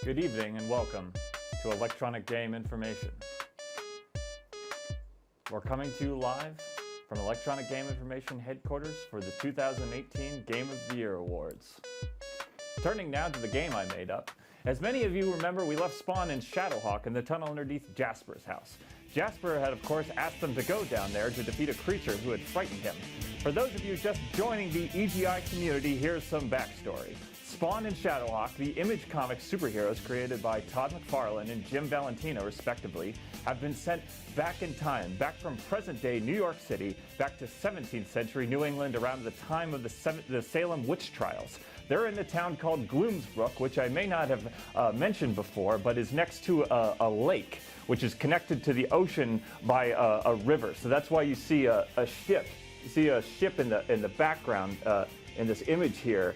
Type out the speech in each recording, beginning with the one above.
Good evening and welcome to Electronic Game Information. We're coming to you live from Electronic Game Information headquarters for the 2018 Game of the Year Awards. Turning now to the game I made up. As many of you remember, we left Spawn and Shadowhawk in the tunnel underneath Jasper's house. Jasper had, of course, asked them to go down there to defeat a creature who had frightened him. For those of you just joining the EGI community, here's some backstory. Spawn and Shadowhawk, the Image Comics superheroes created by Todd McFarlane and Jim Valentino, respectively, have been sent back in time, back from present-day New York City, back to 17th century New England around the time of the Salem witch trials. They're in a town called Gloomsbrook, which I may not have mentioned before, but is next to a lake, which is connected to the ocean by a river. So that's why you see a ship. You see a ship in the background in this image here.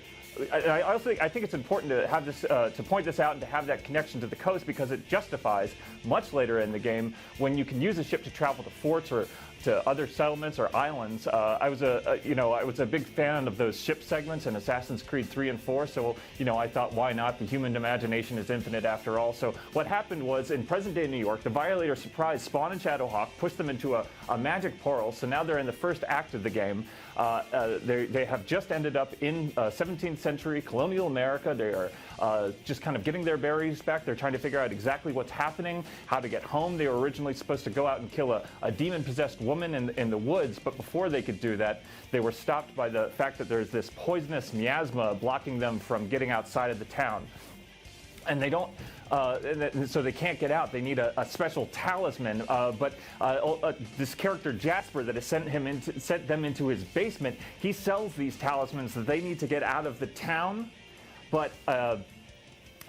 I think it's important to have this to point this out and to have that connection to the coast, because it justifies much later in the game when you can use a ship to travel to forts or to other settlements or islands. I was a big fan of those ship segments in Assassin's Creed 3 and 4, so I thought, why not? The human imagination is infinite after all. So what happened was, in present-day New York, the Violator surprised Spawn and Shadowhawk, pushed them into a magic portal. So now they're in the first act of the game. They have just ended up in 17th century colonial America. They are just kind of getting their bearings back. They're trying to figure out exactly what's happening, how to get home. They were originally supposed to go out and kill a demon-possessed woman in the woods, but before they could do that, they were stopped by the fact that there's this poisonous miasma blocking them from getting outside of the town. And they don't, so they can't get out. They need a special talisman. But this character Jasper that has sent them into his basement, he sells these talismans that they need to get out of the town, but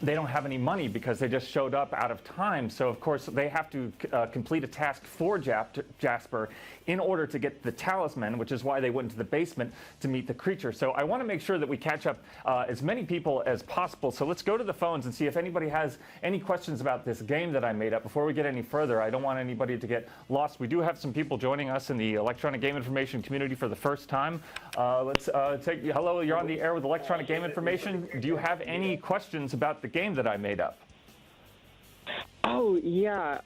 they don't have any money because they just showed up out of time. So of course they have to complete a task for Jasper in order to get the talisman, which is why they went into the basement to meet the creature. So I want to make sure that we catch up as many people as possible. So let's go to the phones and see if anybody has any questions about this game that I made up. Before we get any further, I don't want anybody to get lost. We do have some people joining us in the Electronic Game Information community for the first time. Let's take, hello, you're on the air with Electronic Game Information. Do you have any questions about the game that I made up? Oh, yeah.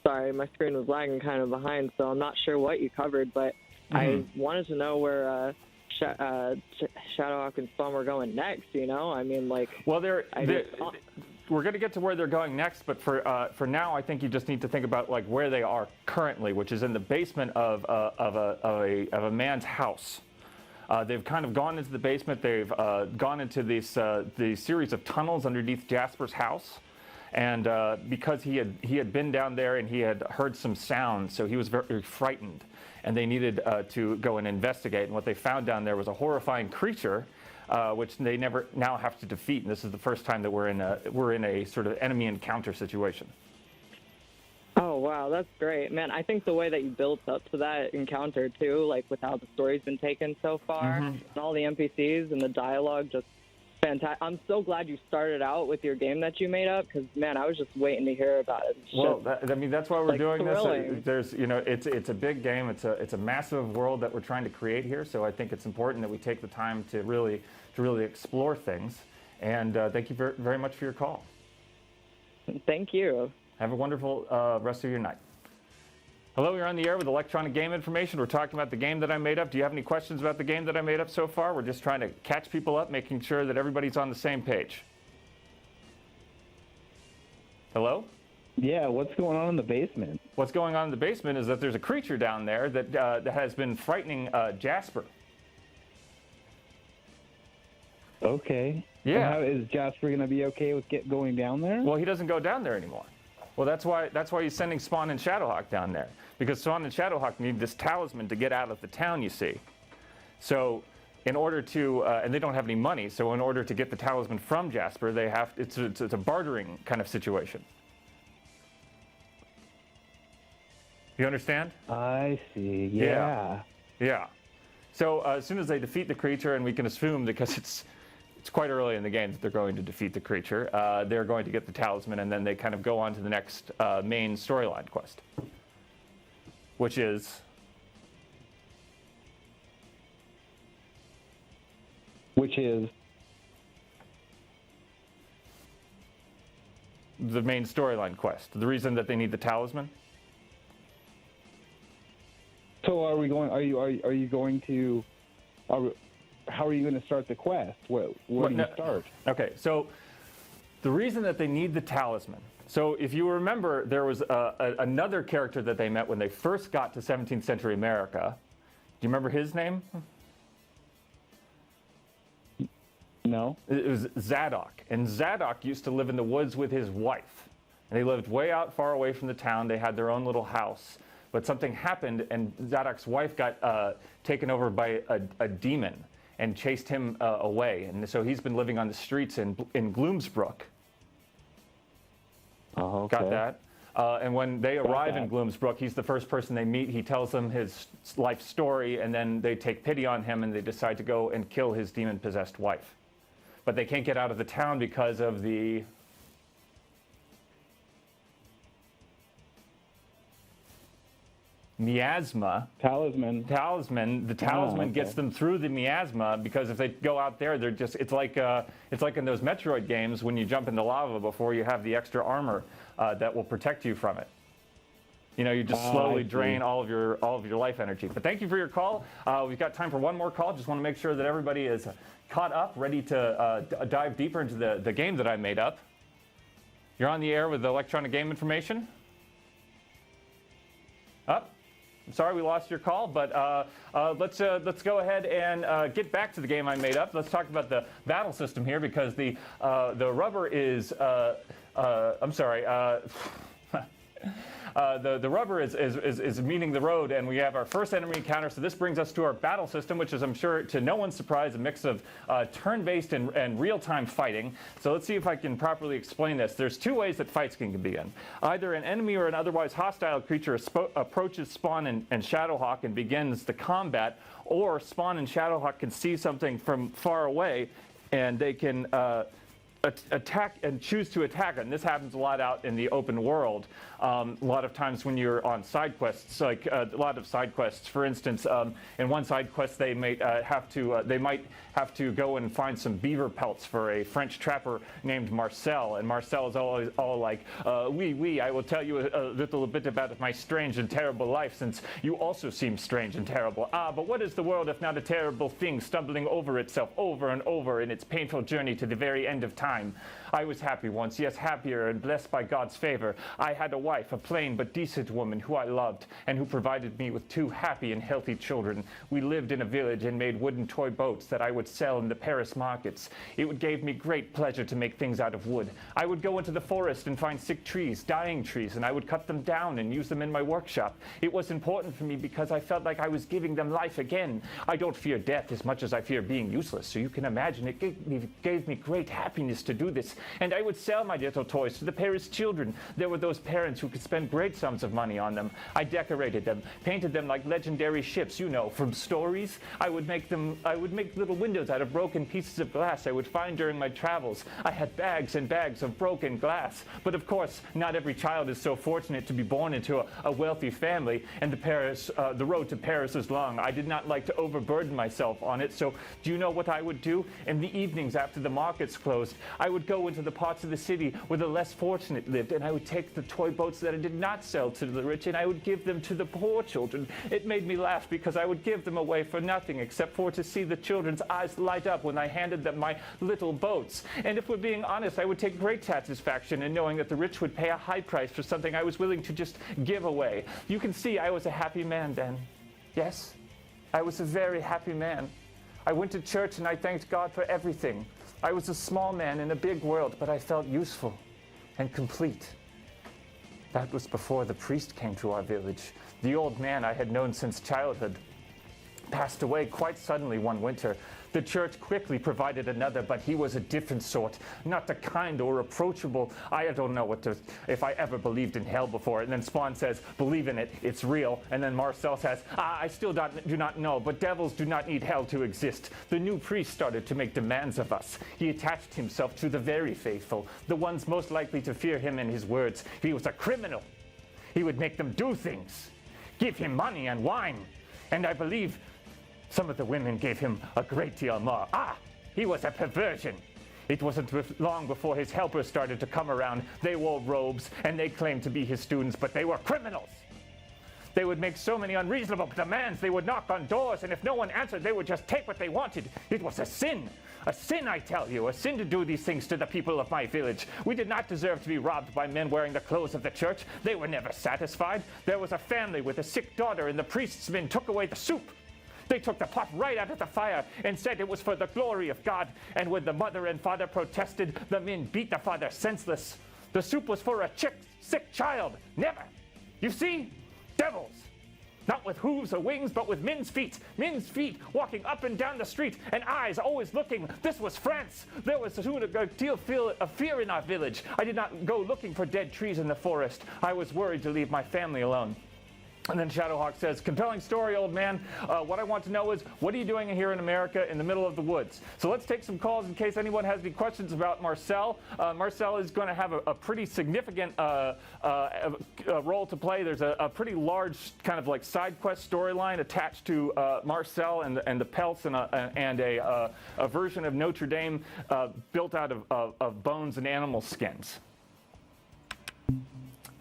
Sorry, my screen was lagging kind of behind, so I'm not sure what you covered, but I wanted to know where Shadowhawk and Spawn were going next, I mean, like... Well, we're going to get to where they're going next, but for now, I think you just need to think about like where they are currently, which is in the basement of a man's house. They've kind of gone into the basement. They've gone into these series of tunnels underneath Jasper's house, and because he had been down there and he had heard some sounds, so he was very frightened, and they needed to go and investigate. And what they found down there was a horrifying creature, which they now have to defeat. And this is the first time that we're in a sort of enemy encounter situation. Oh, wow, that's great. Man, I think the way that you built up to that encounter, too, like with how the story's been taken so far, and all the NPCs and the dialogue, just fantastic. I'm so glad you started out with your game that you made up, because, man, I was just waiting to hear about it. Well, that's why we're doing thrilling. this. There's, it's a big game. It's a massive world that we're trying to create here, so I think it's important that we take the time to really explore things. And thank you very, very much for your call. Thank you. Have a wonderful rest of your night. Hello, you're on the air with Electronic Game Information. We're talking about the game that I made up. Do you have any questions about the game that I made up so far? We're just trying to catch people up, making sure that everybody's on the same page. Hello? Yeah, what's going on in the basement? What's going on in the basement is that there's a creature down there that has been frightening Jasper. Okay. Yeah. How, is Jasper going to be okay with going down there? Well, he doesn't go down there anymore. Well, that's why he's sending Spawn and Shadowhawk down there, because Spawn and Shadowhawk need this talisman to get out of the town, you see. So in order to, and they don't have any money, so in order to get the talisman from Jasper, they have, it's a bartering kind of situation. You understand? I see, yeah. Yeah. So as soon as they defeat the creature, and we can assume, because it's quite early in the game that they're going to defeat the creature, they're going to get the talisman, and then they kind of go on to the next main storyline quest, which is... Which is? the main storyline quest, the reason that they need the talisman. So are we going? Are you going to? How are you going to start the quest? Where do you start? Okay, so the reason that they need the talisman. So if you remember, there was another character that they met when they first got to 17th century America. Do you remember his name? No. It was Zadok. And Zadok used to live in the woods with his wife. And they lived way out far away from the town. They had their own little house. But something happened, and Zadok's wife got taken over by a demon and chased him away. And so he's been living on the streets in Gloomsbrook. Oh, okay. Got that? And when they arrive in Gloomsbrook, he's the first person they meet. He tells them his life story, and then they take pity on him, and they decide to go and kill his demon-possessed wife. But they can't get out of the town because of the miasma. Talisman. The talisman gets them through the miasma, because if they go out there, they're just, it's like in those Metroid games when you jump into lava before you have the extra armor that will protect you from it. You know, you just slowly drain all of your life energy. But thank you for your call. We've got time for one more call. Just want to make sure that everybody is caught up, ready to dive deeper into the game that I made up. You're on the air with Electronic Game Information. Up. I'm sorry we lost your call, but let's go ahead and get back to the game I made up. Let's talk about the battle system here, because the rubber is I'm sorry. The rubber is meeting the road, and we have our first enemy encounter. So this brings us to our battle system, which is, I'm sure, to no one's surprise, a mix of turn-based and real-time fighting. So let's see if I can properly explain this. There's two ways that fights can begin. Either an enemy or an otherwise hostile creature approaches Spawn and Shadowhawk and begins the combat, or Spawn and Shadowhawk can see something from far away, and they can attack and choose to attack it. And this happens a lot out in the open world. A lot of times when you're on side quests, like a lot of side quests, for instance, in one side quest they might have to go and find some beaver pelts for a French trapper named Marcel. And Marcel is always all like, oui, I will tell you a little bit about my strange and terrible life, since you also seem strange and terrible. But what is the world if not a terrible thing stumbling over itself over and over in its painful journey to the very end of time? I was happy once, yes, happier and blessed by God's favor. I had a wife, a plain but decent woman who I loved, and who provided me with 2 happy and healthy children. We lived in a village and made wooden toy boats that I would sell in the Paris markets. It gave me great pleasure to make things out of wood. I would go into the forest and find sick trees, dying trees, and I would cut them down and use them in my workshop. It was important for me because I felt like I was giving them life again. I don't fear death as much as I fear being useless, so you can imagine it gave me great happiness to do this. And I would sell my little toys to the Paris children. There were those parents who could spend great sums of money on them. I decorated them, painted them like legendary ships, you know, from stories. I would make little windows out of broken pieces of glass I would find during my travels. I had bags and bags of broken glass. But of course, not every child is so fortunate to be born into a wealthy family, and the road to Paris is long. I did not like to overburden myself on it, so do you know what I would do? In the evenings after the markets closed, I would go into the parts of the city where the less fortunate lived, and I would take the toy boats that I did not sell to the rich, and I would give them to the poor children. It made me laugh because I would give them away for nothing except for to see the children's eyes light up when I handed them my little boats. And if we're being honest, I would take great satisfaction in knowing that the rich would pay a high price for something I was willing to just give away. You can see I was a happy man then. Yes, I was a very happy man. I went to church and I thanked God for everything. I was a small man in a big world, but I felt useful and complete. That was before the priest came to our village. The old man I had known since childhood passed away quite suddenly one winter. The church quickly provided another, but he was a different sort, not the kind or approachable. I don't know if I ever believed in hell before. And then Spawn says, believe in it, it's real. And then Marcel says, I still do not know, but devils do not need hell to exist. The new priest started to make demands of us. He attached himself to the very faithful, the ones most likely to fear him and his words. He was a criminal. He would make them do things, give him money and wine. And I believe some of the women gave him a great deal more. He was a perversion. It wasn't long before his helpers started to come around. They wore robes, and they claimed to be his students, but they were criminals. They would make so many unreasonable demands. They would knock on doors, and if no one answered, they would just take what they wanted. It was a sin. A sin, I tell you. A sin to do these things to the people of my village. We did not deserve to be robbed by men wearing the clothes of the church. They were never satisfied. There was a family with a sick daughter, and the priest's men took away the soup. They took the pot right out of the fire and said it was for the glory of God. And when the mother and father protested, the men beat the father senseless. The soup was for a sick child. Never. You see? Devils. Not with hooves or wings, but with men's feet. Men's feet walking up and down the street, and eyes always looking. This was France. There was soon a great deal of fear in our village. I did not go looking for dead trees in the forest. I was worried to leave my family alone. And then Shadowhawk says, compelling story, old man. What I want to know is, what are you doing here in America in the middle of the woods? So let's take some calls in case anyone has any questions about Marcel. Marcel is going to have a pretty significant role to play. There's a pretty large kind of like side quest storyline attached to Marcel and the pelts and a version of Notre Dame built out of bones and animal skins.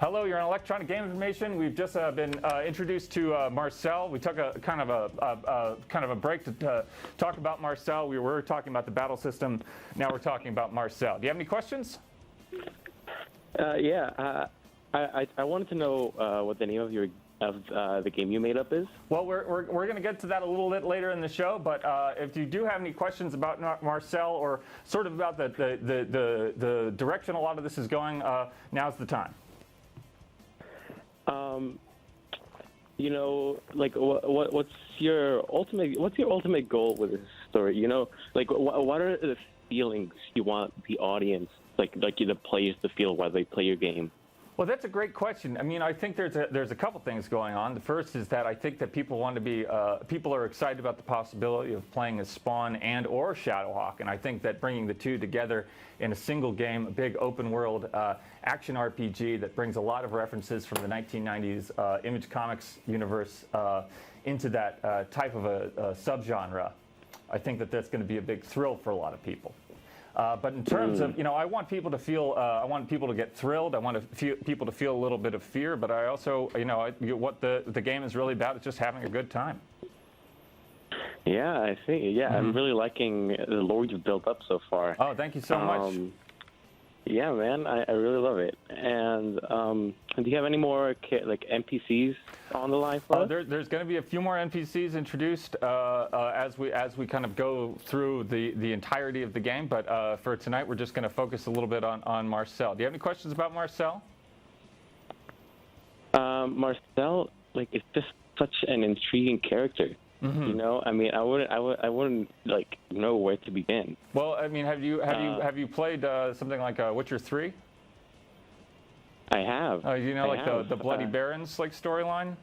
Hello, you're on Electronic Game Information. We've just been introduced to Marcel. We took a kind of a break to talk about Marcel. We were talking about the battle system. Now we're talking about Marcel. Do you have any questions? Yeah, I wanted to know what the name of the game you made up is. Well, we're going to get to that a little bit later in the show, but if you do have any questions about Marcel or sort of about the direction a lot of this is going, now's the time. You know, like what's your ultimate goal with this story? You know, like what are the feelings you want the audience, like the players, to feel while they play your game? Well, that's a great question. I mean, I think there's a couple things going on. The first is that I think that people want to be people are excited about the possibility of playing as Spawn and or Shadowhawk, and I think that bringing the two together in a single game, a big open world action RPG that brings a lot of references from the 1990s Image Comics universe into that type of a subgenre, I think that that's going to be a big thrill for a lot of people. But in terms of, you know, I want people to feel, I want people to get thrilled. I want people to feel a little bit of fear. But I also, you know, what the game is really about is just having a good time. Yeah, I see. Yeah, I'm really liking the lore you've built up so far. Oh, thank you so much. Yeah, man, I really love it. And do you have any more like NPCs on the line for us? There's going to be a few more NPCs introduced as we kind of go through the entirety of the game. But for tonight, we're just going to focus a little bit on Marcel. Do you have any questions about Marcel? Marcel, like, it's just such an intriguing character. You know, I mean, I wouldn't like know where to begin. Well, I mean, have you played something like Witcher 3? I have. You know, like the Bloody Barons like storyline.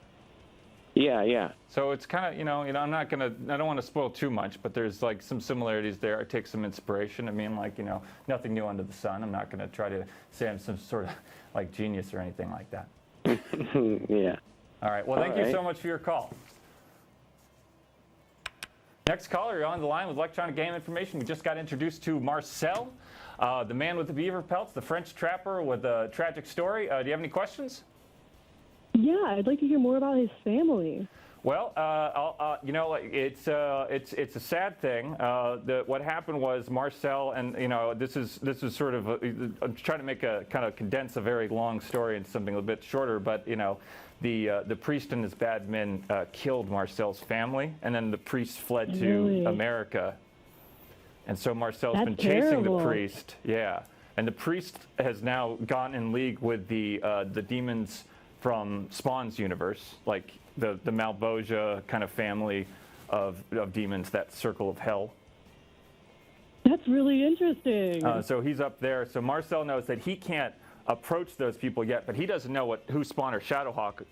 Yeah. So it's kind of, you know, I don't want to spoil too much, but there's like some similarities there. I take some inspiration. I mean, like, you know, nothing new under the sun. I'm not going to try to say I'm some sort of like genius or anything like that. Yeah. All right. Well, thank you so much for your call. Next caller, you're on the line with Electronic Game Information. We just got introduced to Marcel, the man with the beaver pelts, the French trapper with a tragic story. Do you have any questions? Yeah, I'd like to hear more about his family. Well, you know, it's a sad thing. What happened was Marcel, and you know, this is sort of I'm trying to make a kind of condense a very long story into something a bit shorter. But you know, the priest and his bad men killed Marcel's family, and then the priest fled to America, and so Marcel's been chasing the priest. Yeah, and the priest has now gone in league with the demons from Spawn's universe, like the Malvosia kind of family of demons, that circle of hell. That's really interesting. So he's up there. So Marcel knows that he can't approach those people yet, but he doesn't know who Spawn or Shadowhawk,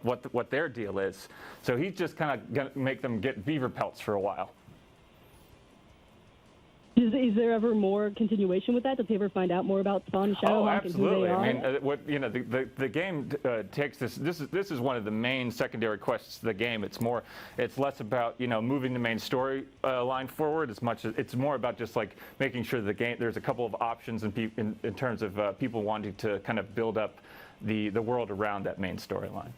what their deal is. So he's just kind of going to make them get beaver pelts for a while. Is there ever more continuation with that? Does he ever find out more about Spawn and Shadowhawk and who they absolutely. are? I mean, the game takes this. This is one of the main secondary quests of the game. It's less about moving the main story line forward as much as it's more about just like making sure the game. There's a couple of options in terms of people wanting to kind of build up the world around that main storyline.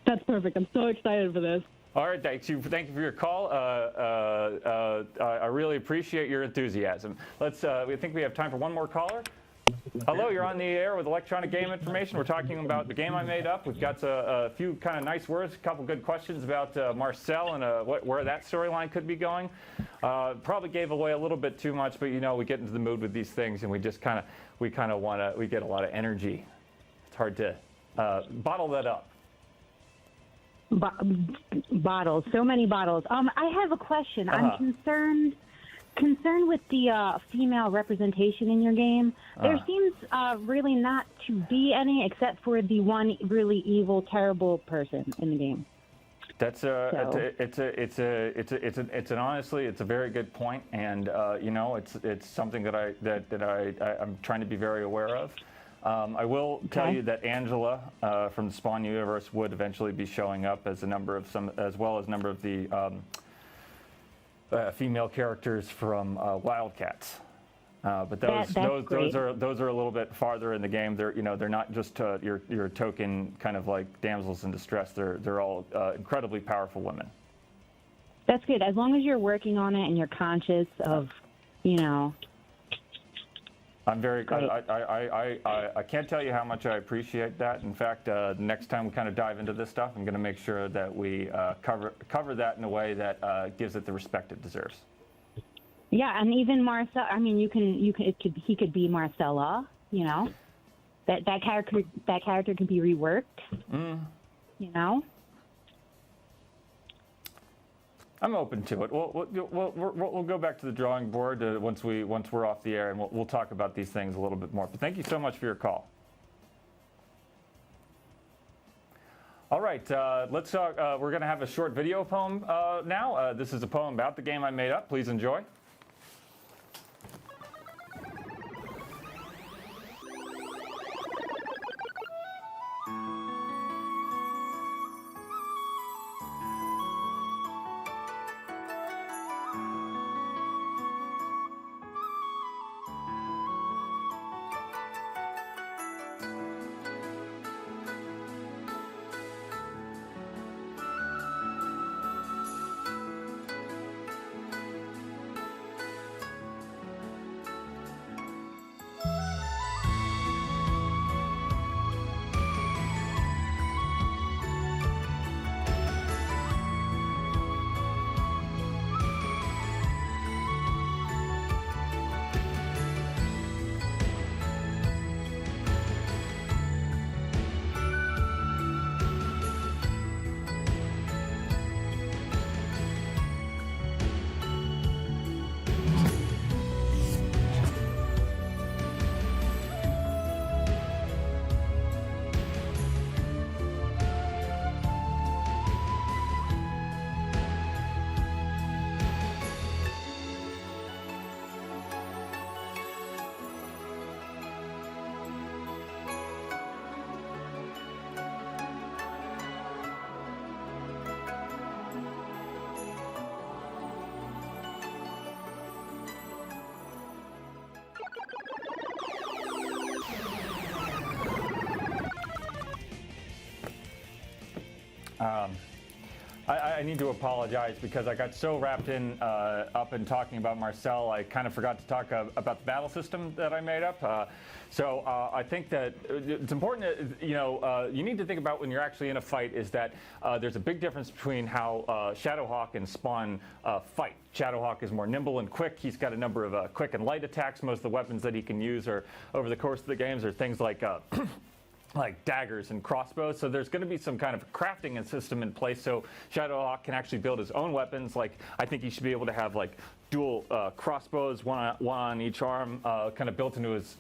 That's perfect. I'm so excited for this. All right, thank you for your call. I really appreciate your enthusiasm. We think we have time for one more caller. Hello, you're on the air with Electronic Game Information. We're talking about the game I made up. We've got a few kind of nice words, a couple good questions about Marcel and where that storyline could be going. Probably gave away a little bit too much, but we get into the mood with these things, and we just kind of we get a lot of energy. It's hard to bottle that up. Bottles, so many bottles. I have a question. I'm concerned with the female representation in your game. There seems really not to be any, except for the one really evil, terrible person in the game. That's honestly it's a very good point, and it's something that I'm trying to be very aware of. I will tell you that Angela from the Spawn universe would eventually be showing up as as well as a number of the female characters from Wildcats. But those are a little bit farther in the game. They're not just your token kind of like damsels in distress. They're all incredibly powerful women. That's good, as long as you're working on it and you're conscious of, I'm very. I can't tell you how much I appreciate that. In fact, next time we kind of dive into this stuff, I'm going to make sure that we cover that in a way that gives it the respect it deserves. Yeah, and even Marcel. I mean, he could be Marcella. That character could be reworked. I'm open to it. We'll go back to the drawing board once we're off the air, and we'll talk about these things a little bit more. But thank you so much for your call. All right, let's talk. We're going to have a short video poem now. This is a poem about the game I made up. Please enjoy. I need to apologize because I got so wrapped up in talking about Marcel, I kind of forgot to talk about the battle system that I made up. So I think that it's important that, you need to think about when you're actually in a fight is that there's a big difference between how Shadowhawk and Spawn fight. Shadowhawk is more nimble and quick. He's got a number of quick and light attacks. Most of the weapons that he can use over the course of the games are things like daggers and crossbows, so there's going to be some kind of crafting system in place so Shadowhawk can actually build his own weapons. Like, I think he should be able to have like dual crossbows, one on each arm, kind of built into his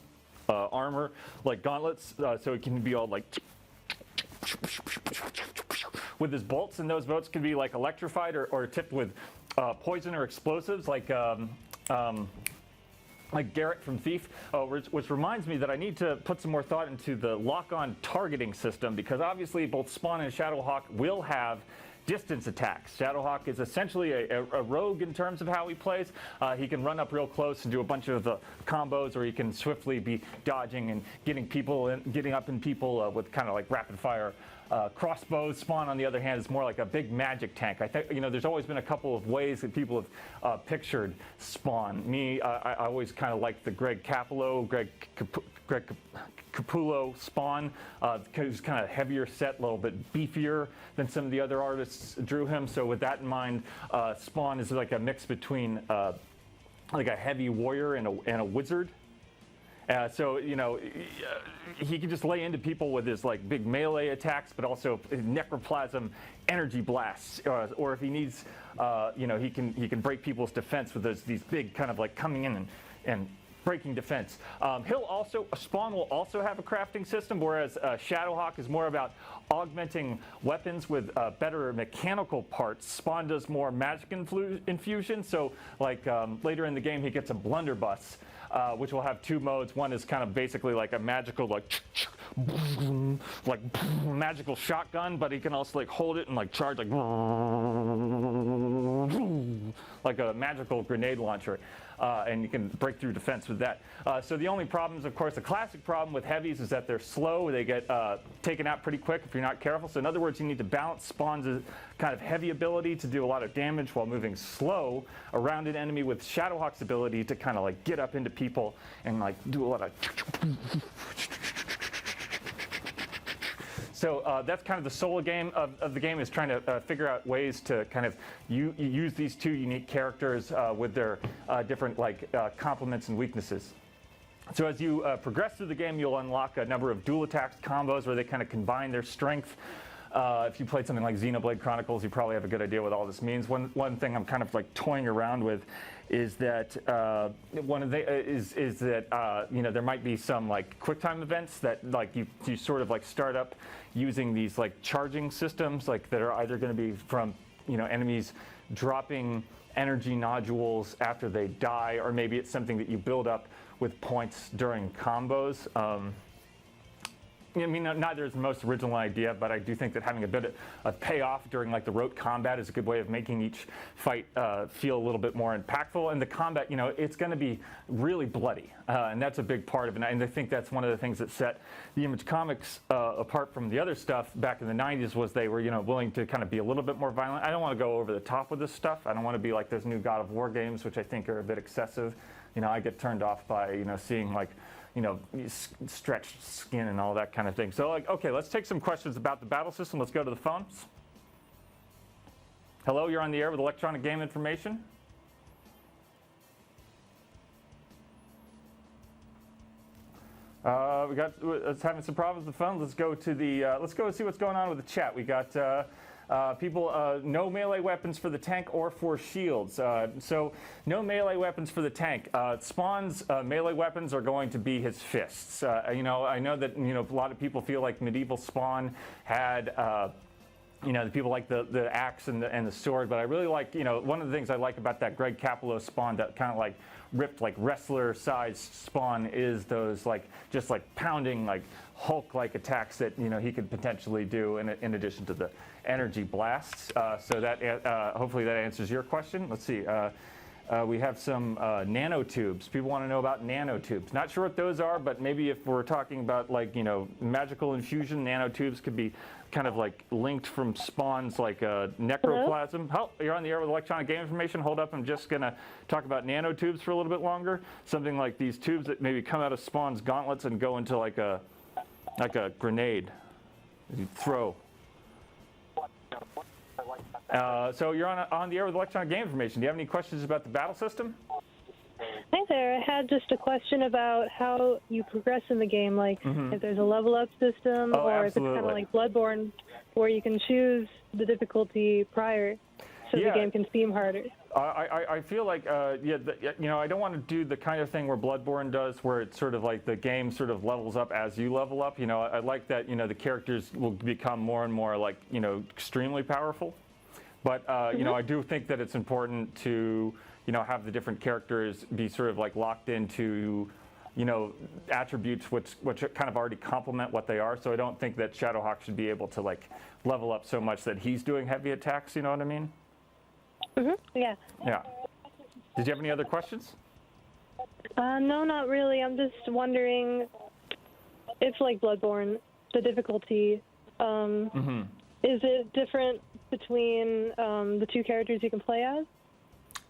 armor, like gauntlets, so it can be all like with his bolts, and those bolts can be like electrified or tipped with poison or explosives like Garrett from Thief, which reminds me that I need to put some more thought into the lock-on targeting system, because obviously both Spawn and Shadowhawk will have distance attacks. Shadowhawk is essentially a rogue in terms of how he plays. He can run up real close and do a bunch of the combos, or he can swiftly be dodging and getting up in people with kind of like rapid fire crossbows. Spawn, on the other hand, is more like a big magic tank. I think, there's always been a couple of ways that people have pictured Spawn. I always kind of like the Greg Capullo Spawn, who's kind of heavier set, a little bit beefier than some of the other artists drew him. So with that in mind, Spawn is like a mix between like a heavy warrior and a wizard. So he can just lay into people with his like big melee attacks, but also necroplasm, energy blasts, or if he needs, he can break people's defense with these big kind of like coming in and breaking defense. Spawn will also have a crafting system, whereas Shadowhawk is more about augmenting weapons with better mechanical parts. Spawn does more magic infusion, so like later in the game he gets a blunderbuss, which will have two modes. One is kind of basically like a magical magical shotgun, but he can also like hold it and like charge like a magical grenade launcher. And you can break through defense with that. So the only problem is, of course, the classic problem with heavies is that they're slow. They get taken out pretty quick if you're not careful. So in other words, you need to balance Spawn's kind of heavy ability to do a lot of damage while moving slow around an enemy with Shadowhawk's ability to kind of like get up into people and like do a lot of... So that's kind of the soul game of the game, is trying to figure out ways to kind of use these two unique characters with their different complements and weaknesses. So as you progress through the game, you'll unlock a number of dual attacks combos where they kind of combine their strength. If you played something like Xenoblade Chronicles, you probably have a good idea what all this means. One thing I'm kind of like toying around with is that there might be some like QuickTime events that like you sort of like start up using these like charging systems that are either going to be from enemies dropping energy nodules after they die, or maybe it's something that you build up with points during combos. Neither is the most original idea, but I do think that having a bit of payoff during like the rote combat is a good way of making each fight feel a little bit more impactful. And the combat, it's going to be really bloody, and that's a big part of it. And I think that's one of the things that set the Image Comics apart from the other stuff back in the 90s, was they were willing to kind of be a little bit more violent. I don't want to go over the top with this stuff. I don't want to be like those new God of War games, which I think are a bit excessive. I get turned off by seeing like stretched skin and all that kind of thing. So okay, let's take some questions about the battle system. Let's go to the phones. Hello, you're on the air with Electronic Game Information. It's having some problems with the phone. Let's go see what's going on with the chat. We got people, no melee weapons for the tank or for shields. So no melee weapons for the tank. Spawn's melee weapons are going to be his fists. I know that a lot of people feel like medieval Spawn had the people like the axe and the sword, but I really like, one of the things I like about that Greg Capullo Spawn, that kind of like ripped like wrestler-sized Spawn, is those just pounding Hulk-like attacks that he could potentially do in addition to the energy blasts. So that hopefully that answers your question. Let's see. We have some nanotubes. People want to know about nanotubes. Not sure what those are, but maybe if we're talking about magical infusion, nanotubes could be kind of linked from Spawn's necroplasm. Hello? Oh, you're on the air with Electronic Game Information. Hold up, I'm just gonna talk about nanotubes for a little bit longer. Something like these tubes that maybe come out of Spawn's gauntlets and go into like a grenade. You throw. So you're on the air with Electronic Game Information. Do you have any questions about the battle system? Hi there. I had just a question about how you progress in the game, if there's a level up system, or if it's kind of like Bloodborne, where you can choose the difficulty prior so the game can seem harder. I feel like, I don't want to do the kind of thing where Bloodborne does, where it's sort of like the game sort of levels up as you level up. I like that, the characters will become more and more extremely powerful. But you know, I do think that it's important to have the different characters be sort of like locked into attributes which kind of already complement what they are. So I don't think that Shadowhawk should be able to like level up so much that he's doing heavy attacks. You know what I mean? Yeah. Yeah. Did you have any other questions? No, not really. I'm just wondering if, like Bloodborne, the difficulty, is it different between the two characters you can play as?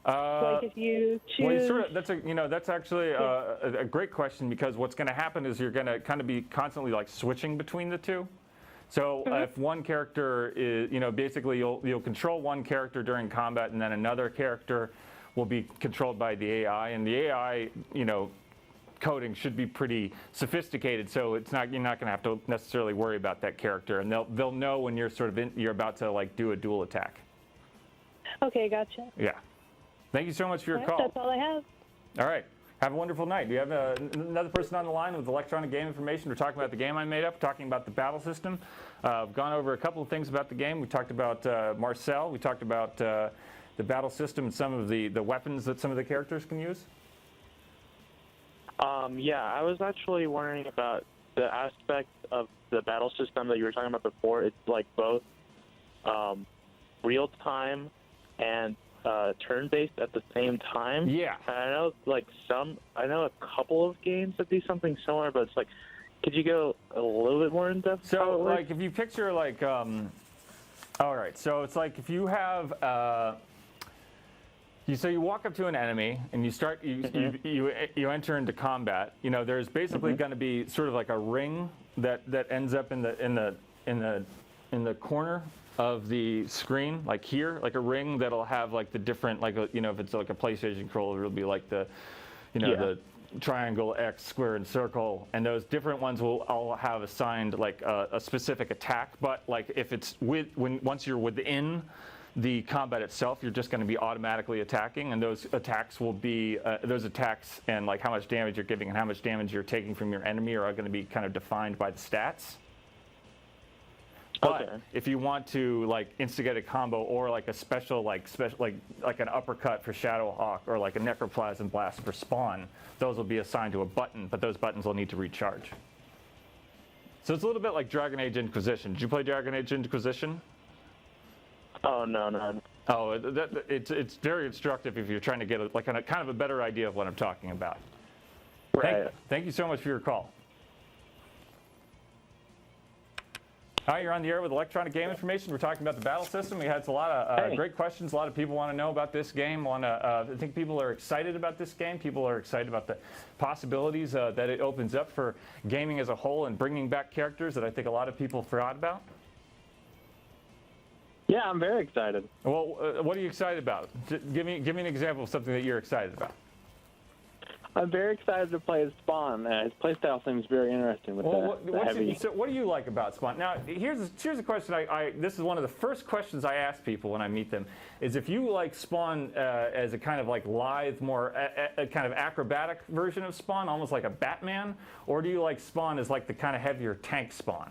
Like if you choose. Well, that's actually a great question, because what's going to happen is you're going to kind of be constantly like switching between the two. So if one character is, basically you'll control one character during combat, and then another character will be controlled by the AI, and the AI, coding should be pretty sophisticated, so you're not going to have to necessarily worry about that character, and they'll know when you're you're about to like do a dual attack. Okay, gotcha. Yeah. Thank you so much for your call. That's all I have. All right. Have a wonderful night. Do you have another person on the line with electronic game information? We're talking about the game I made up, talking about the battle system. I've gone over a couple of things about the game. We talked about Marcel. We talked about the battle system and some of the weapons that some of the characters can use. Yeah, I was actually wondering about the aspect of the battle system that you were talking about before. It's like both real time and turn-based at the same time. Yeah. And I know a couple of games that do something similar, but it's like, could you go a little bit more in depth? So, like, if you picture like, all right. So it's like if you have, you walk up to an enemy and you start, you enter into combat. There's basically going to be sort of like a ring that ends up in the corner of the screen, like here, like a ring that'll have like the different, like if it's like a PlayStation controller, it'll be like the the triangle, X, square, and circle, and those different ones will all have assigned like a specific attack. But like if it's once you're within the combat itself, you're just going to be automatically attacking, and those attacks will be those attacks and like how much damage you're giving and how much damage you're taking from your enemy are going to be kind of defined by the stats. But if you want to like instigate a combo or like a special like an uppercut for Shadowhawk or like a necroplasm blast for Spawn, those will be assigned to a button, but those buttons will need to recharge. So it's a little bit like Dragon Age Inquisition. Did you play Dragon Age Inquisition? Oh no. Oh, it's very instructive if you're trying to get a kind of a better idea of what I'm talking about. Right. Thank you so much for your call. Hi, you're on the air with electronic game information. We're talking about the battle system. We had a lot of great questions. A lot of people want to know about this game. I think people are excited about this game. People are excited about the possibilities that it opens up for gaming as a whole and bringing back characters that I think a lot of people forgot about. Yeah, I'm very excited. Well, what are you excited about? Give me an example of something that you're excited about. I'm very excited to play as Spawn. His playstyle seems very interesting with heavy. So what do you like about Spawn? Now, here's a question. This is one of the first questions I ask people when I meet them, is if you like Spawn as a kind of like lithe, more a kind of acrobatic version of Spawn, almost like a Batman, or do you like Spawn as like the kind of heavier tank Spawn?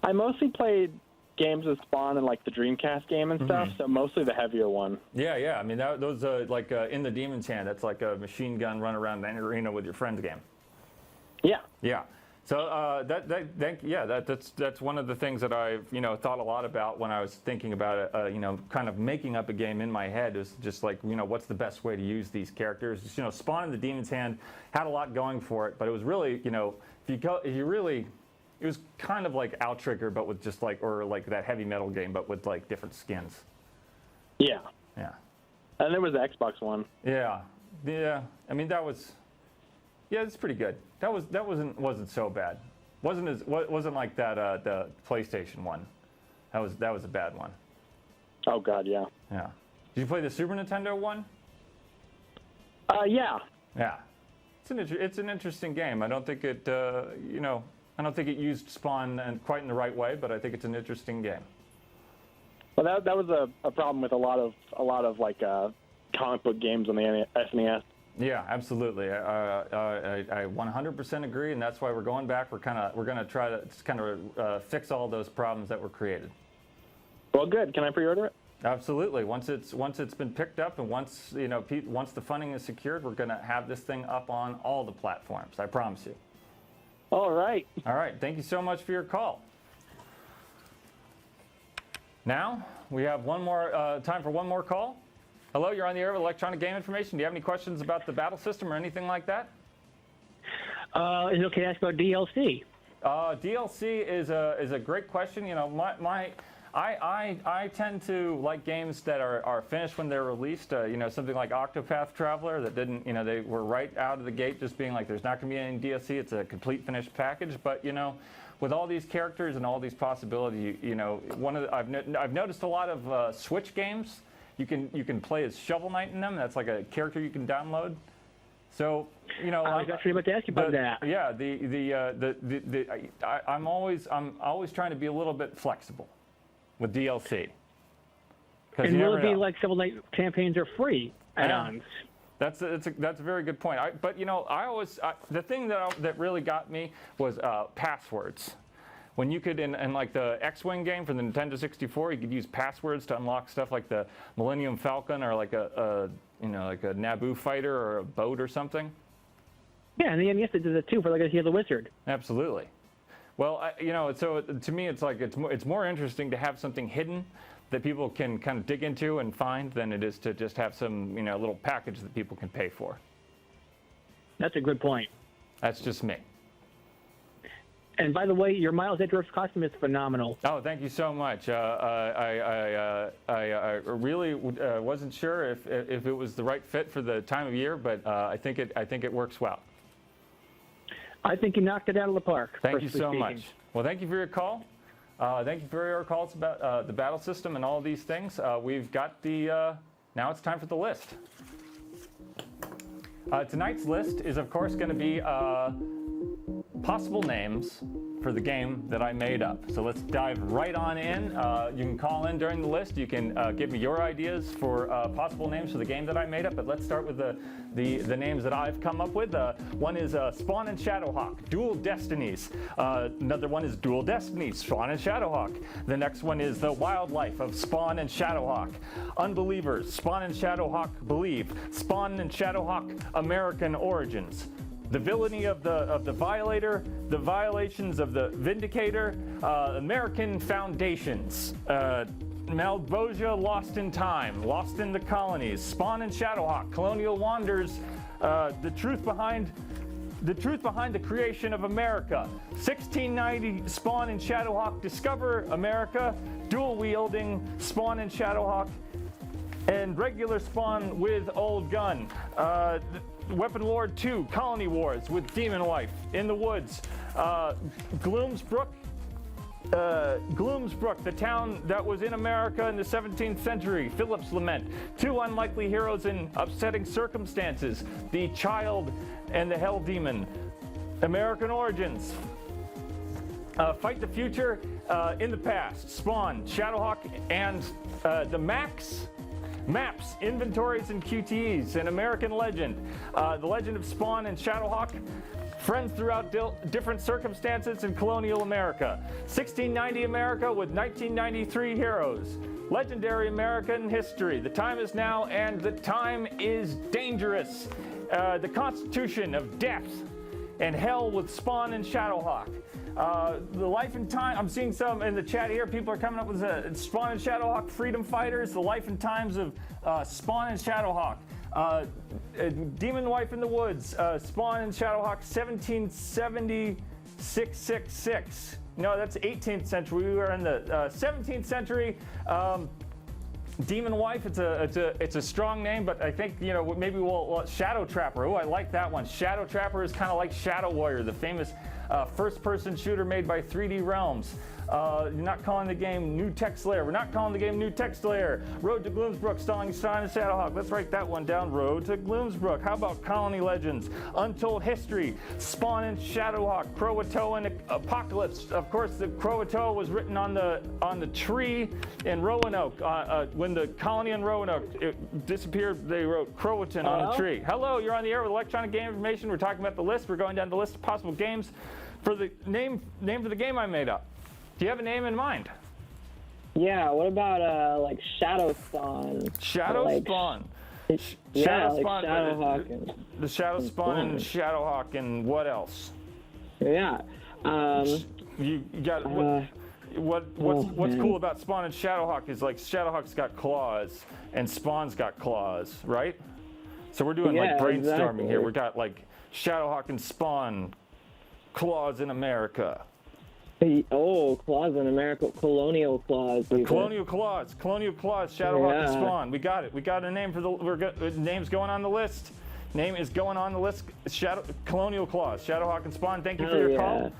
I mostly played games with Spawn and like the Dreamcast game and stuff, so mostly the heavier one. Yeah. I mean, those like in the Demon's Hand, that's like a machine gun run around an arena with your friends game. Yeah. Yeah. So that's one of the things that I've thought a lot about when I was thinking about it. Kind of making up a game in my head is just like what's the best way to use these characters. Just, Spawn and the Demon's Hand had a lot going for it, but it was really it was kind of like Outrigger, but with just like, or like that heavy metal game, but with like different skins. Yeah. Yeah. And there was the Xbox one. Yeah. I mean, it's pretty good. That wasn't so bad. Wasn't like that the PlayStation one. That was a bad one. Oh God, yeah. Yeah. Did you play the Super Nintendo one? Yeah. Yeah. It's an interesting game. I don't think it I don't think it used Spawn quite in the right way, but I think it's an interesting game. Well, that was a problem with a lot of like comic book games on the SNES. Yeah, absolutely. I 100% agree, and that's why we're going back. We're going to try to kind of fix all those problems that were created. Well, good. Can I pre-order it? Absolutely. Once it's been picked up, and once once the funding is secured, we're going to have this thing up on all the platforms. I promise you. All right. All right. Thank you so much for your call. Now we have one more time for one more call. Hello, you're on the air with Electronic Game Information. Do you have any questions about the battle system or anything like that? Is it okay to ask about DLC? DLC is a great question. You know, I tend to like games that are finished when they're released. You know, something like Octopath Traveler that didn't, you know, they were right out of the gate just being like, there's not going to be any DLC. It's a complete finished package. But, you know, with all these characters and all these possibilities, you know, I've noticed a lot of Switch games. You can play as Shovel Knight in them. That's like a character you can download. So, you know, I was actually about to ask you about that. Yeah, I'm always trying to be a little bit flexible with DLC. And will it be like Shovel Knight campaigns are free add-ons? That's a very good point. But you know, the thing that really got me was passwords. When you could in like the X-Wing game for the Nintendo 64, you could use passwords to unlock stuff like the Millennium Falcon or like a Naboo fighter or a boat or something. Yeah, and the NES did it too for like Hear the Wizard. Absolutely. Well, you know, so to me, it's like it's more interesting to have something hidden that people can kind of dig into and find than it is to just have some, you know, little package that people can pay for. That's a good point. That's just me. And by the way, your Miles Edgeworth costume is phenomenal. Oh, thank you so much. I really wasn't sure if it was the right fit for the time of year, but I think it works well. I think you knocked it out of the park. Thank you so much. Well, thank you for your call. Thank you for your calls about the battle system and all these things. We've got the now it's time for the list. Tonight's list is, of course, going to be possible names for the game that I made up. So let's dive right on in. You can call in during the list. You can give me your ideas for possible names for the game that I made up. But let's start with the names that I've come up with. One is Spawn and Shadowhawk, Dual Destinies. Another one is Dual Destinies, Spawn and Shadowhawk. The next one is The Wildlife of Spawn and Shadowhawk. Unbelievers, Spawn and Shadowhawk Believe. Spawn and Shadowhawk American Origins. The Villainy of the Violator, The Violations of the Vindicator, American Foundations, Malvosia Lost in Time, Lost in the Colonies, Spawn and Shadowhawk, Colonial Wanders, The Truth Behind the Creation of America, 1690 Spawn and Shadowhawk Discover America, Dual Wielding Spawn and Shadowhawk, and Regular Spawn with Old Gun. Weapon Lord 2, Colony Wars with Demon Wife, In the Woods, Gloomsbrook, the town that was in America in the 17th century, Philip's Lament, Two Unlikely Heroes in Upsetting Circumstances, The Child and the Hell Demon, American Origins, Fight the Future, In the Past, Spawn, Shadowhawk, and the Maps, Inventories, and QTEs, An American Legend, The Legend of Spawn and Shadowhawk, Friends Throughout Different Circumstances in Colonial America, 1690 America with 1993 Heroes, Legendary American History, The Time Is Now and The Time Is Dangerous, The Constitution of Death and Hell with Spawn and Shadowhawk. The Life and Time, I'm seeing some in the chat here, people are coming up with Spawn and Shadowhawk Freedom Fighters, The Life and Times of Spawn and Shadowhawk, Demon Wife in the Woods, Spawn and Shadowhawk 1776. No, that's 18th century. We were in the 17th century. Demon Wife, it's a strong name, but I think, you know, maybe we'll Shadow Trapper. Oh, I like that one. Shadow Trapper is kind of like Shadow Warrior, the famous first-person shooter made by 3D Realms. You're not calling the game New Tech Slayer. We're not calling the game New Tech Slayer. Road to Gloomsbrook, starring Spawn and Shadowhawk. Let's write that one down. Road to Gloomsbrook. How about Colony Legends? Untold History. Spawn and Shadowhawk. Croatoan and Apocalypse. Of course, the Croatoan was written on the tree in Roanoke. When the colony in Roanoke disappeared, they wrote Croatan on the tree. Hello, you're on the air with Electronic Game Information. We're talking about the list. We're going down the list of possible games for the name for the game I made up. Do you have a name in mind? Yeah, what about like Shadow Spawn? Shadow Spawn. Shadow Spawn. Shadowhawk. The Shadow Spawn and Shadowhawk and what else? Yeah. You got what's cool about Spawn and Shadowhawk is like Shadowhawk's got claws and Spawn's got claws, right? So we're doing like brainstorming here. We got like Shadowhawk and Spawn, claws in America. Oh, claws in America, colonial claws. Colonial claws, Shadowhawk and Spawn. We got it. We got a name for the. Name's going on the list. Name is going on the list. Colonial claws, Shadowhawk and Spawn. Thank you for your call.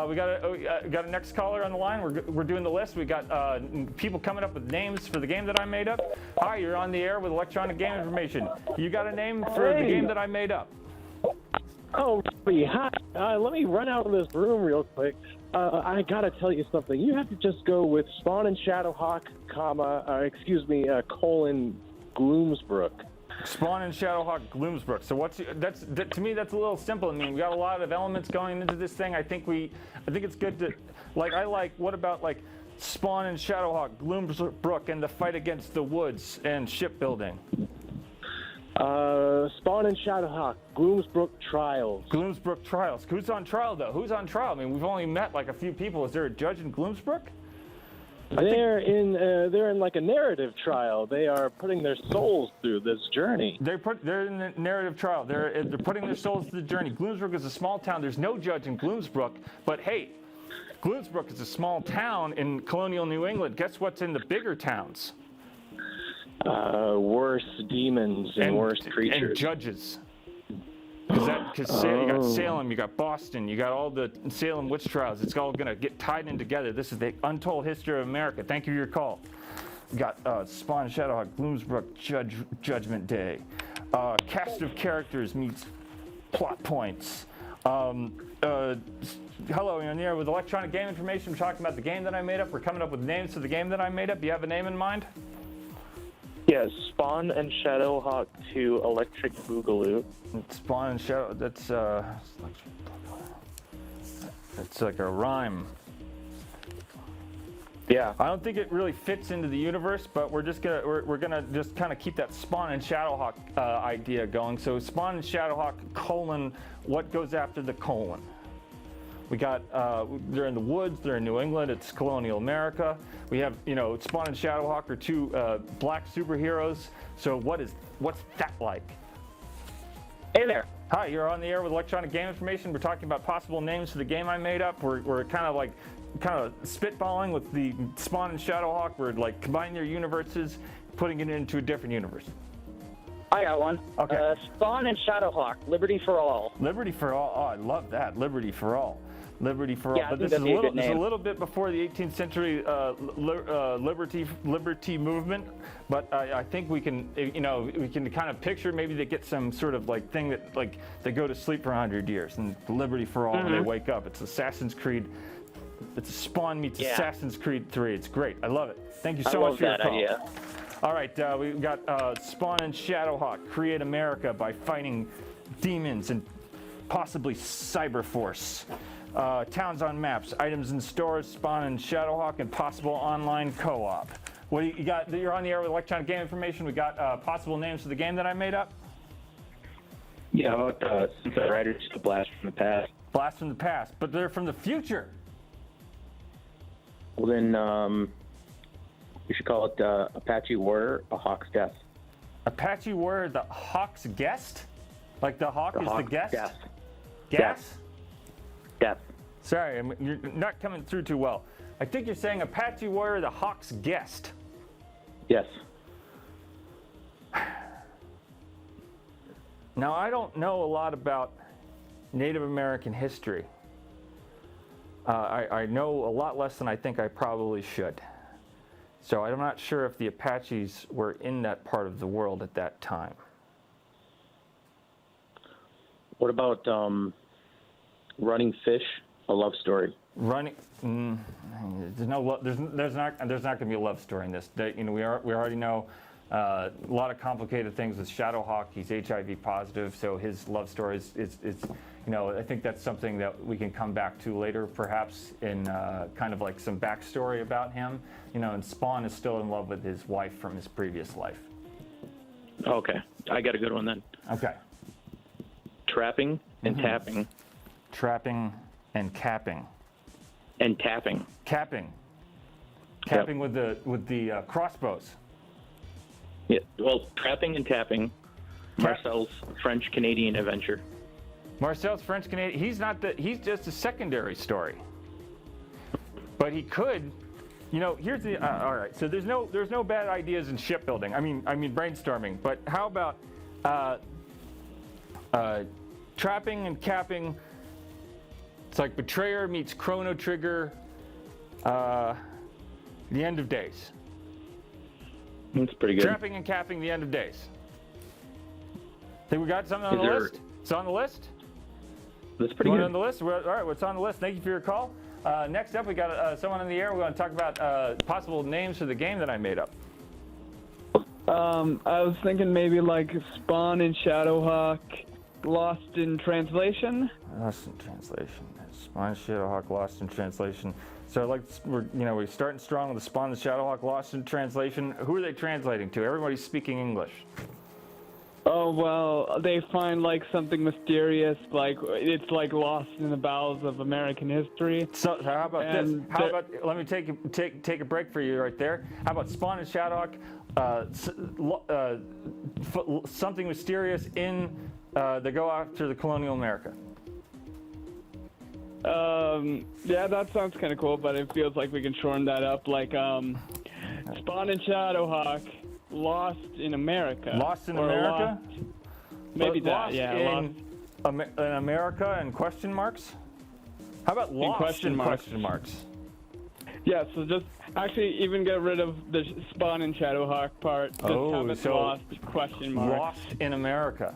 We got a next caller on the line. We're doing the list. We got people coming up with names for the game that I made up. Hi, you're on the air with Electronic Game Information. You got a name for the game that I made up? Oh, Robby, hi. Let me run out of this room real quick. I gotta tell you something. You have to just go with Spawn and Shadowhawk, colon, Gloomsbrook. Spawn and Shadowhawk, Gloomsbrook. So to me that's a little simple. I mean, we got a lot of elements going into this thing. I think it's good to what about like Spawn and Shadowhawk, Gloomsbrook, and the fight against the woods and shipbuilding. Spawn and Shadowhawk, Gloomsbrook Trials. Gloomsbrook Trials. Who's on trial though? Who's on trial? I mean, we've only met like a few people. Is there a judge in Gloomsbrook? They're in like a narrative trial. They are putting their souls through this journey. They're in the narrative trial. They're putting their souls through the journey. Gloomsbrook is a small town. There's no judge in Gloomsbrook, but hey, Gloomsbrook is a small town in colonial New England. Guess what's in the bigger towns? Worse demons and worse creatures. And judges. Because you got Salem, you got Boston, you got all the Salem witch trials. It's all going to get tied in together. This is the untold history of America. Thank you for your call. We got Spawn, Shadowhawk, Gloomsbrook, Judgment Day. Cast of characters meets plot points. Hello, you're on the air with Electronic Game Information. We're talking about the game that I made up. We're coming up with names for the game that I made up. Do you have a name in mind? Yes, Spawn and Shadowhawk 2 Electric Boogaloo. Spawn and Shadow, that's like a rhyme. Yeah. I don't think it really fits into the universe, but we're gonna just kind of keep that Spawn and Shadowhawk idea going. So Spawn and Shadowhawk, colon, what goes after the colon? We got, they're in the woods, they're in New England, it's colonial America. We have, Spawn and Shadowhawk are two black superheroes. So what's that like? Hey there. Hi, you're on the air with Electronic Game Information. We're talking about possible names for the game I made up. We're kind of spitballing with the Spawn and Shadowhawk. We're like combining their universes, putting it into a different universe. I got one. Okay. Spawn and Shadowhawk, Liberty for All. Liberty for All. Oh, I love that. Liberty for All. Liberty for all. Yeah, but this is a little bit before the 18th century liberty movement. But I think we can, we can kind of picture maybe they get some sort of like thing that like they go to sleep for 100 years and Liberty for all when they wake up. It's Assassin's Creed. It's Spawn meets Assassin's Creed 3. It's great. I love it. Thank you so much for your call. Idea. All right, we've got Spawn and Shadowhawk create America by fighting demons and possibly Cyberforce. Towns on maps, items in stores, Spawn and Shadowhawk, and possible online co-op. What do you got? You're on the air with Electronic Game Information. We got possible names for the game that I made up. Yeah, how about Sunset Riders, A Blast from the Past? Blast from the past, but they're from the future. Well, then we should call it Apache Warrior, A Hawk's Death. Apache Warrior, the Hawk's Guest? Like the Hawk is the guest? Death. Gas? Death. Sorry, you're not coming through too well. I think you're saying Apache Warrior, the Hawk's Guest. Yes. Now, I don't know a lot about Native American history. I know a lot less than I think I probably should. So I'm not sure if the Apaches were in that part of the world at that time. What about Running Fish, A Love Story? There's not going to be a love story in this. We already know A lot of complicated things with Shadowhawk. He's HIV positive, so his love story is you know, I think that's something that we can come back to later, perhaps in kind of like some backstory about him. You know, and Spawn is still in love with his wife from his previous life. Okay, I got a good one then. Okay. Trapping and tapping. Trapping and capping. And tapping. Capping. Capping with the crossbows. Yeah, well, trapping and tapping. Marcel's French-Canadian adventure. Marcel's French-Canadian. He's just a secondary story. But he could, you know, here's the, all right, so there's no bad ideas in shipbuilding. I mean brainstorming, but how about trapping and capping? It's like Betrayer meets Chrono Trigger, The End of Days. That's pretty good. Trapping and capping, The End of Days. Think we got something on the list? It's on the list? That's pretty good. On the list? All right, what's on the list? Thank you for your call. Next up, we got someone in the air. We're going to talk about possible names for the game that I made up. I was thinking maybe like Spawn and Shadowhawk, Lost in Translation. Lost in Translation. Spawn, Shadowhawk, Lost in Translation. So like we're starting strong with the Spawn and Shadowhawk, Lost in Translation. Who are they translating to? Everybody's speaking English. Oh, well, they find like something mysterious, like it's like lost in the bowels of American history. So how about this? How about, let me take a break for you right there. How about Spawn and Shadowhawk, something mysterious in, they go after the colonial America. Yeah, that sounds kind of cool, but it feels like we can shorten that up, like Spawn and Shadowhawk. Lost in America. Lost in America? Lost, maybe that, lost yeah. In America and question marks? How about lost in question marks? Yeah, so just actually even get rid of the Spawn and Shadowhawk part. Just have it lost question marks. Lost in America.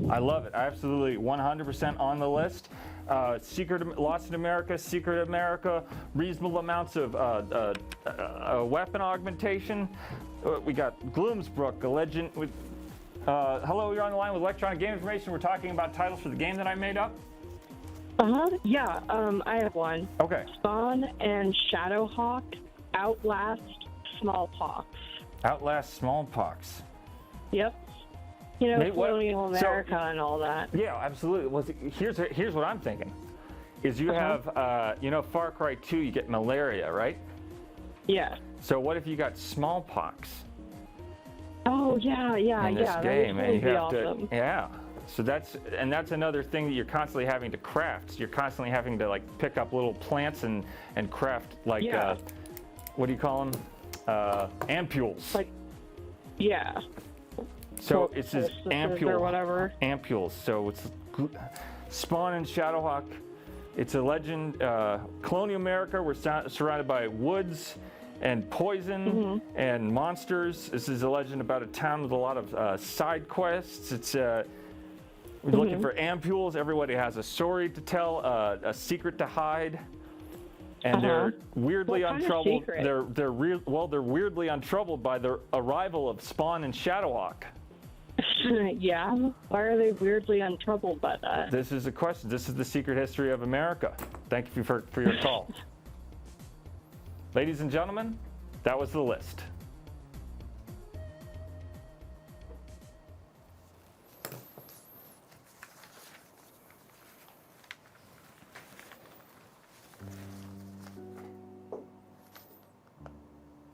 I love it. Absolutely 100% on the list. Lost in America, Secret America, reasonable amounts of weapon augmentation. We got Gloomsbrook, a legend with. Hello, you're on the line with Electronic Game Information. We're talking about titles for the game that I made up. Yeah, I have one. Okay. Spawn and Shadowhawk outlast smallpox. Outlast smallpox. Yep. You know, colonial America and all that. Yeah, absolutely. Well, here's what I'm thinking. Is you have, you know, Far Cry 2, you get malaria, right? Yeah. So what if you got smallpox? Oh yeah. In this game, and you have awesome. to, yeah. So that's another thing that you're constantly having to craft. You're constantly having to like pick up little plants and craft like what do you call them? Ampules. Like, yeah. So it's this ampule or whatever. Ampules. So it's Spawn and Shadowhawk. It's a legend. Colonial America, we're surrounded by woods and poison and monsters. This is a legend about a town with a lot of side quests. It's we're looking for ampules. Everybody has a story to tell, a secret to hide, and they're weirdly untroubled. They're weirdly untroubled by the arrival of Spawn and Shadowhawk. Yeah. Why are they weirdly untroubled by that? This is a question. This is the secret history of America. Thank you for your call. Ladies and gentlemen, that was the list.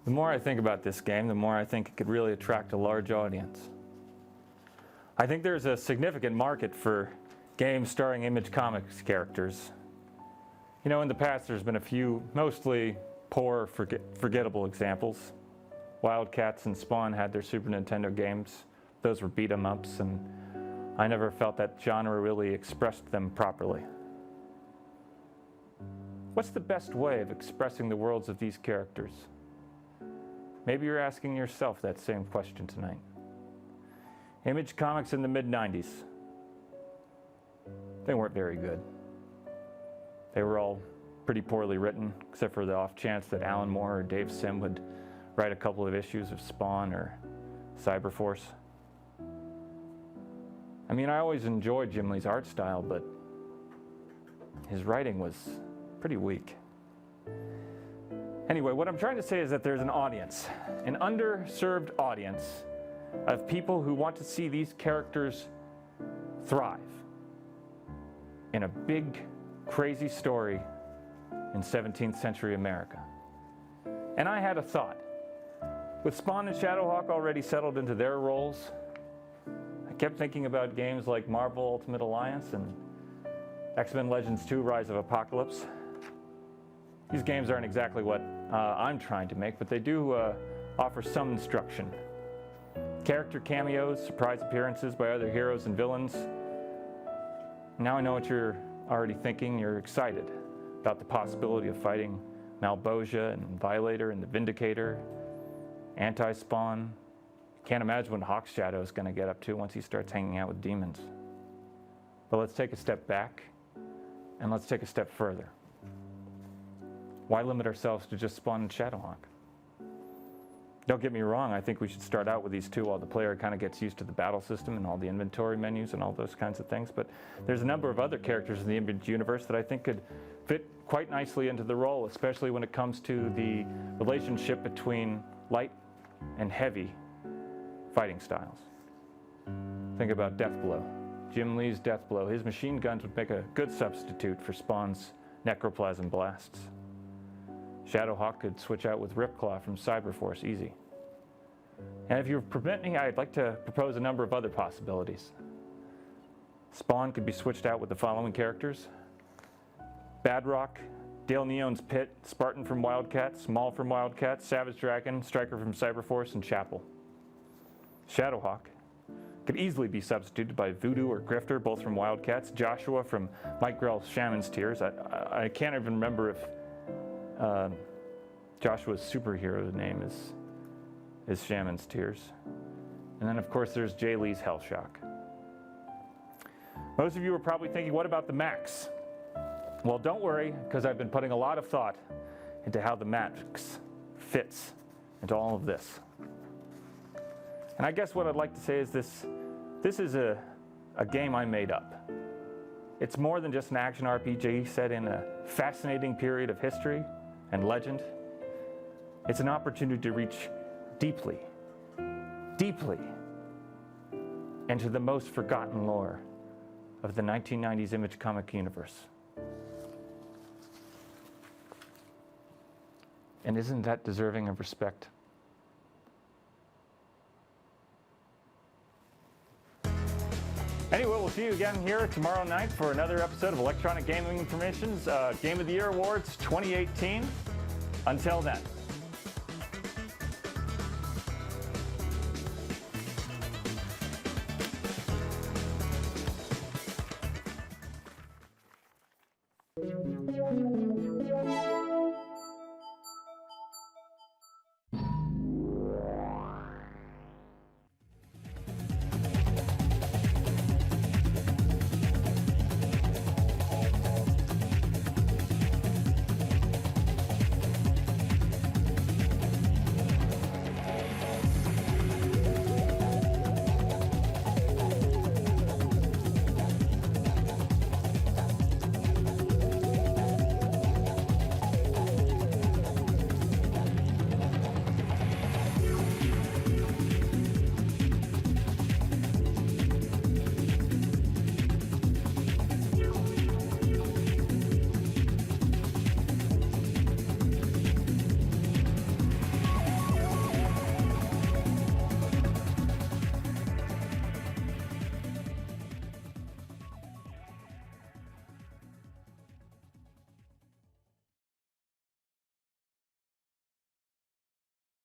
The more I think about this game, the more I think it could really attract a large audience. I think there's a significant market for games starring Image Comics characters. You know, in the past there's been a few mostly poor, forgettable examples. Wildcats and Spawn had their Super Nintendo games. Those were beat-em-ups, and I never felt that genre really expressed them properly. What's the best way of expressing the worlds of these characters? Maybe you're asking yourself that same question tonight. Image Comics in the mid-90s. They weren't very good. They were all pretty poorly written, except for the off chance that Alan Moore or Dave Sim would write a couple of issues of Spawn or Cyberforce. I mean, I always enjoyed Jim Lee's art style, but his writing was pretty weak. Anyway, what I'm trying to say is that there's an audience, an underserved audience of people who want to see these characters thrive in a big, crazy story in 17th century America. And I had a thought. With Spawn and Shadowhawk already settled into their roles, I kept thinking about games like Marvel Ultimate Alliance and X-Men Legends 2 Rise of Apocalypse. These games aren't exactly what I'm trying to make, but they do offer some instruction. Character cameos, surprise appearances by other heroes and villains. Now I know what you're already thinking. You're excited about the possibility of fighting Malbosia and Violator and the Vindicator, Anti-Spawn. Can't imagine what Hawk's Shadow is going to get up to once he starts hanging out with demons. But let's take a step back and let's take a step further. Why limit ourselves to just Spawn and Shadowhawk? Don't get me wrong, I think we should start out with these two while the player kind of gets used to the battle system and all the inventory menus and all those kinds of things. But there's a number of other characters in the Image universe that I think could fit quite nicely into the role, especially when it comes to the relationship between light and heavy fighting styles. Think about Deathblow. Jim Lee's Deathblow. His machine guns would make a good substitute for Spawn's Necroplasm blasts. Shadowhawk could switch out with Ripclaw from Cyberforce easy. And if you permit me, I'd like to propose a number of other possibilities. Spawn could be switched out with the following characters: Badrock, Dale Neon's Pit, Spartan from Wildcats, Maul from Wildcats, Savage Dragon, Striker from Cyberforce, and Chapel. Shadowhawk could easily be substituted by Voodoo or Grifter, both from Wildcats, Joshua from Mike Grell's Shaman's Tears. I can't even remember if Joshua's superhero name is Shaman's Tears. And then, of course, there's Jay Lee's Hellshock. Most of you are probably thinking, what about the Max? Well, don't worry, because I've been putting a lot of thought into how the Max fits into all of this. And I guess what I'd like to say is this is a game I made up. It's more than just an action RPG set in a fascinating period of history and legend. It's an opportunity to reach deeply, deeply into the most forgotten lore of the 1990s Image comic universe. And isn't that deserving of respect? Anyway, we'll see you again here tomorrow night for another episode of Electronic Gaming Information's Game of the Year Awards 2018. Until then.